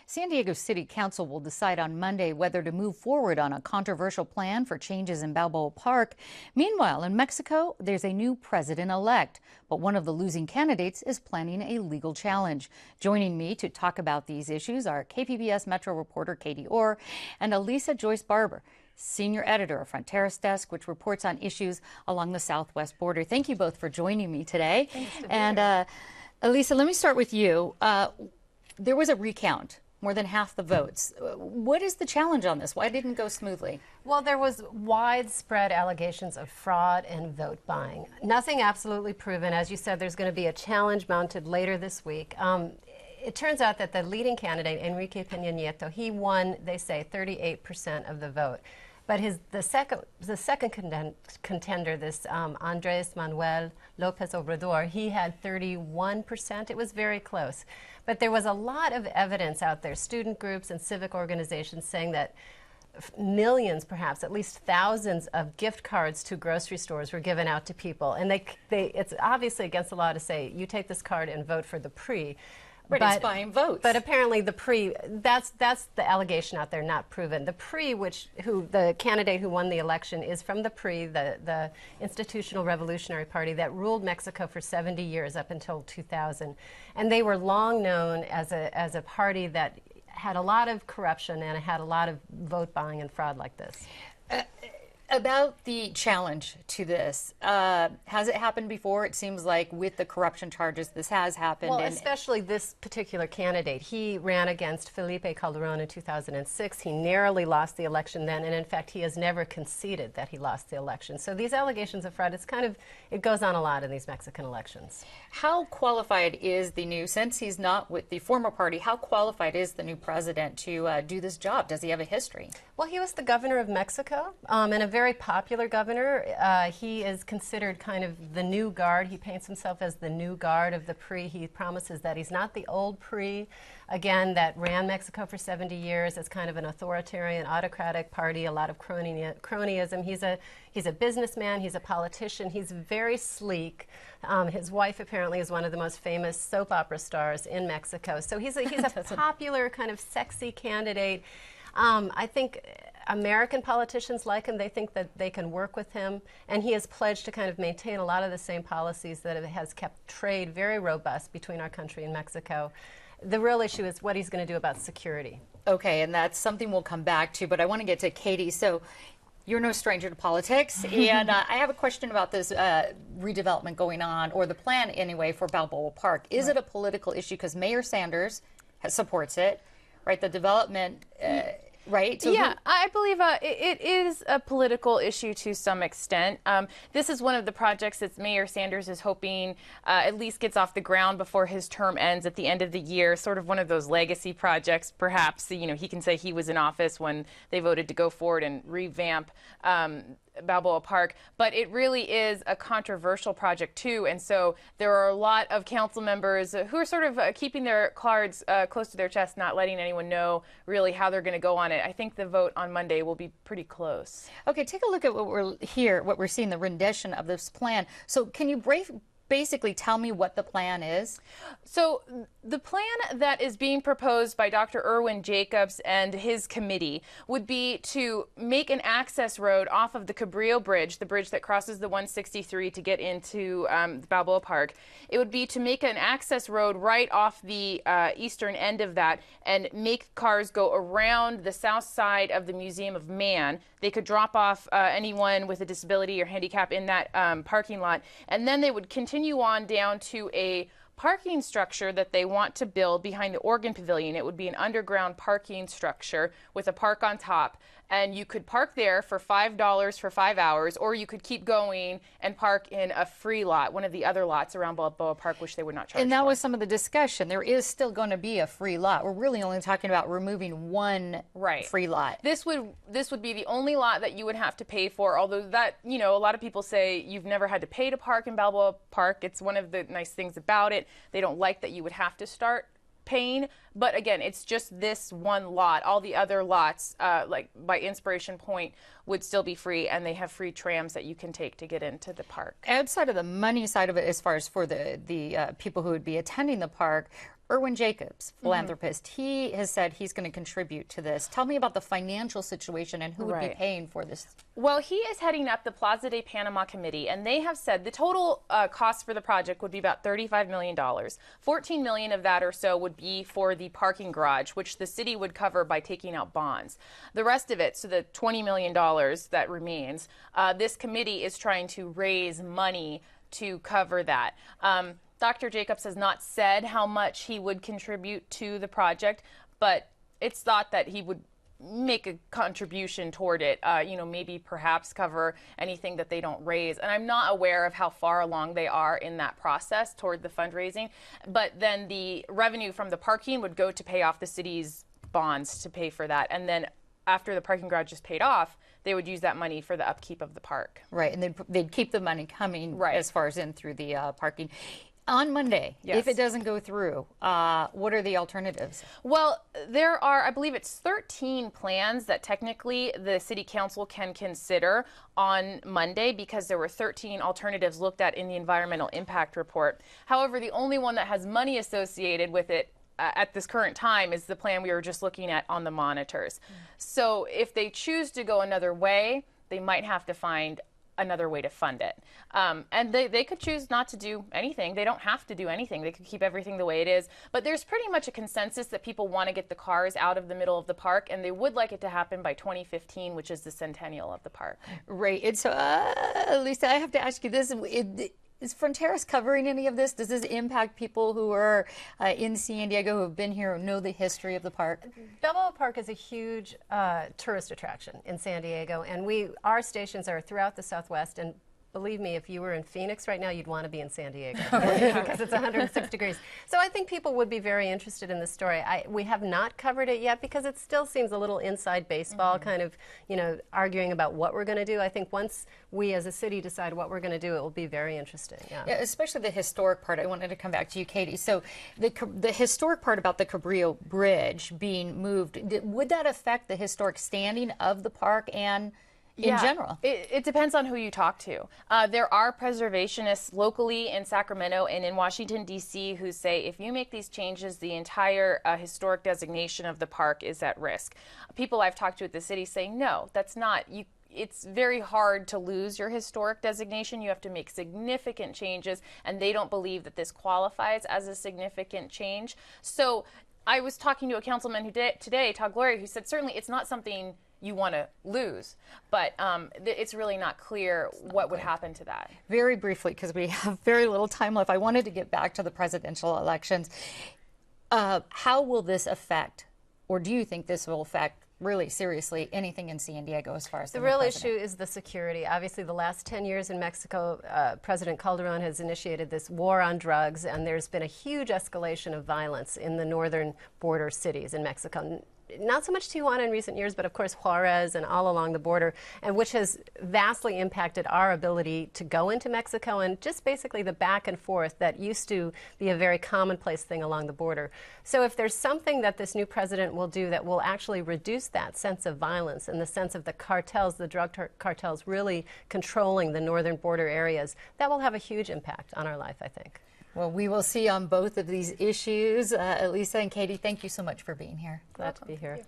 San Diego City Council will decide on Monday whether to move forward on a controversial plan for changes in Balboa Park. Meanwhile, in Mexico, there's a new president-elect, but one of the losing candidates is planning a legal challenge. Joining me to talk about these issues are KPBS Metro reporter Katie Orr and Alisa Joyce Barba, senior editor of Fronteras Desk, which reports on issues along the southwest border. Thank you both for joining me today. Thanks to be and here. Alisa, let me start with you. There was a recount, more than half the votes. What is the challenge on this? Why didn't it go smoothly? Well, there was widespread allegations of fraud and vote buying. Nothing absolutely proven. As you said, there's going to be a challenge mounted later this week. It turns out that the leading candidate, Enrique Peña Nieto, he won, they say, 38% of the vote. But the second contender, this Andres Manuel Lopez Obrador, he had 31%. It was very close. But there was a lot of evidence out there, student groups and civic organizations saying that millions, perhaps at least thousands of gift cards to grocery stores were given out to people. And it's obviously against the law to say, you take this card and vote for the PRI. But it's buying votes. But apparently the PRI, that's the allegation out there, not proven. The PRI, the candidate who won the election is from the PRI, the Institutional Revolutionary Party that ruled Mexico for 70 years up until 2000. And they were long known as a party that had a lot of corruption and had a lot of vote buying and fraud like this. About the challenge to this, has it happened before? It seems like with the corruption charges, this has happened. Well, especially this particular candidate. He ran against Felipe Calderón in 2006. He narrowly lost the election then, and in fact, he has never conceded that he lost the election. So these allegations of fraud, it goes on a lot in these Mexican elections. How qualified is since he's not with the former party, how qualified is the new president to do this job? Does he have a history? Well, he was the governor of Mexico, and a very popular governor. He is considered kind of the new guard. He paints himself as the new guard of the PRI. He promises that he's not the old PRI, again, that ran Mexico for 70 years as kind of an authoritarian, autocratic party, a lot of cronyism. He's a businessman. He's a politician. He's very sleek. His wife apparently is one of the most famous soap opera stars in Mexico. So he's a popular kind of sexy candidate. I think American politicians like him. They think that they can work with him, and he has pledged to kind of maintain a lot of the same policies that has kept trade very robust between our country and Mexico. The real issue is what he's going to do about security. Okay, and that's something we'll come back to, but I want to get to Katie. So you're no stranger to politics, and I have a question about this redevelopment going on, or the plan anyway, for Balboa Park. Is it a political issue? Because Mayor Sanders supports it, right? The development, right? So yeah, I believe it is a political issue to some extent. This is one of the projects that Mayor Sanders is hoping at least gets off the ground before his term ends at the end of the year, sort of one of those legacy projects, perhaps. You know, he can say he was in office when they voted to go forward and revamp Balboa Park, but it really is a controversial project too, and so there are a lot of council members who are sort of keeping their cards close to their chest, not letting anyone know really how they're going to go on it. I think the vote on Monday will be pretty close. Okay, take a look at what we're seeing, the rendition of this plan. So can you basically tell me what the plan is? So the plan that is being proposed by Dr. Irwin Jacobs and his committee would be to make an access road off of the Cabrillo Bridge, the bridge that crosses the 163 to get into Balboa Park. It would be to make an access road right off the eastern end of that and make cars go around the south side of the Museum of Man. They could drop off anyone with a disability or handicap in that parking lot, and then they would continue on down to a parking structure that they want to build behind the Organ Pavilion. It would be an underground parking structure with a park on top. And you could park there for $5 for 5 hours, or you could keep going and park in a free lot, one of the other lots around Balboa Park, which they would not charge And that for. was some of the discussion. There is still going to be a free lot. We're really only talking about removing one free lot. This would be the only lot that you would have to pay for, although that, you know, a lot of people say you've never had to pay to park in Balboa Park. It's one of the nice things about it. They don't like that you would have to start paying, but again, it's just this one lot. All the other lots, like by Inspiration Point, would still be free, and they have free trams that you can take to get into the park. Outside of the money side of it, as far as for the people who would be attending the park, Erwin Jacobs, philanthropist, he has said he's going to contribute to this. Tell me about the financial situation and who would be paying for this. Well, he is heading up the Plaza de Panama committee, and they have said the total cost for the project would be about $35 million. $14 million of that or so would be for the parking garage, which the city would cover by taking out bonds. The rest of it, so the $20 million that remains, this committee is trying to raise money to cover that. Dr. Jacobs has not said how much he would contribute to the project, but it's thought that he would make a contribution toward it, maybe perhaps cover anything that they don't raise. And I'm not aware of how far along they are in that process toward the fundraising. But then the revenue from the parking would go to pay off the city's bonds to pay for that. And then after the parking garage is paid off, they would use that money for the upkeep of the park. Right, and they'd keep the money coming as far as in through the parking. On Monday, if it doesn't go through, what are the alternatives? Well, there are, I believe it's 13 plans that technically the City Council can consider on Monday because there were 13 alternatives looked at in the environmental impact report. However, the only one that has money associated with it at this current time is the plan we were just looking at on the monitors. So if they choose to go another way, they might have to find another way to fund it. And they could choose not to do anything. They don't have to do anything. They could keep everything the way it is. But there's pretty much a consensus that people want to get the cars out of the middle of the park, and they would like it to happen by 2015, which is the centennial of the park. Right. And so, Lisa, I have to ask you this. Is Fronteras covering any of this? Does this impact people who are in San Diego, who have been here, who know the history of the park? Balboa Park is a huge tourist attraction in San Diego, and our stations are throughout the Southwest. And believe me, if you were in Phoenix right now, you'd want to be in San Diego because it's 106 degrees. So I think people would be very interested in this story. We have not covered it yet because it still seems a little inside baseball, kind of, arguing about what we're going to do. I think once we as a city decide what we're going to do, it will be very interesting. Yeah, especially the historic part. I wanted to come back to you, Katie. So the historic part about the Cabrillo Bridge being moved, would that affect the historic standing of the park and in general? It depends on who you talk to. There are preservationists locally in Sacramento and in Washington, D.C. who say if you make these changes, the entire historic designation of the park is at risk. People I've talked to at the city say, no, that's not. It's very hard to lose your historic designation. You have to make significant changes, and they don't believe that this qualifies as a significant change. So I was talking to a councilman today, Todd Gloria, who said certainly it's not something you want to lose, but it's really not clear what would happen to that. Very briefly, because we have very little time left, I wanted to get back to the presidential elections. How will this affect, or do you think this will affect really seriously anything in San Diego as far as the real issue is the security? Obviously, the last 10 years in Mexico, President Calderon has initiated this war on drugs, and there's been a huge escalation of violence in the northern border cities in Mexico. Not so much Tijuana in recent years, but of course Juarez and all along the border, and which has vastly impacted our ability to go into Mexico and just basically the back and forth that used to be a very commonplace thing along the border. So if there's something that this new president will do that will actually reduce that sense of violence and the sense of the cartels, the drug cartels really controlling the northern border areas, that will have a huge impact on our life, I think. Well, we will see on both of these issues. Alisa and Katie, thank you so much for being here. Glad to be here.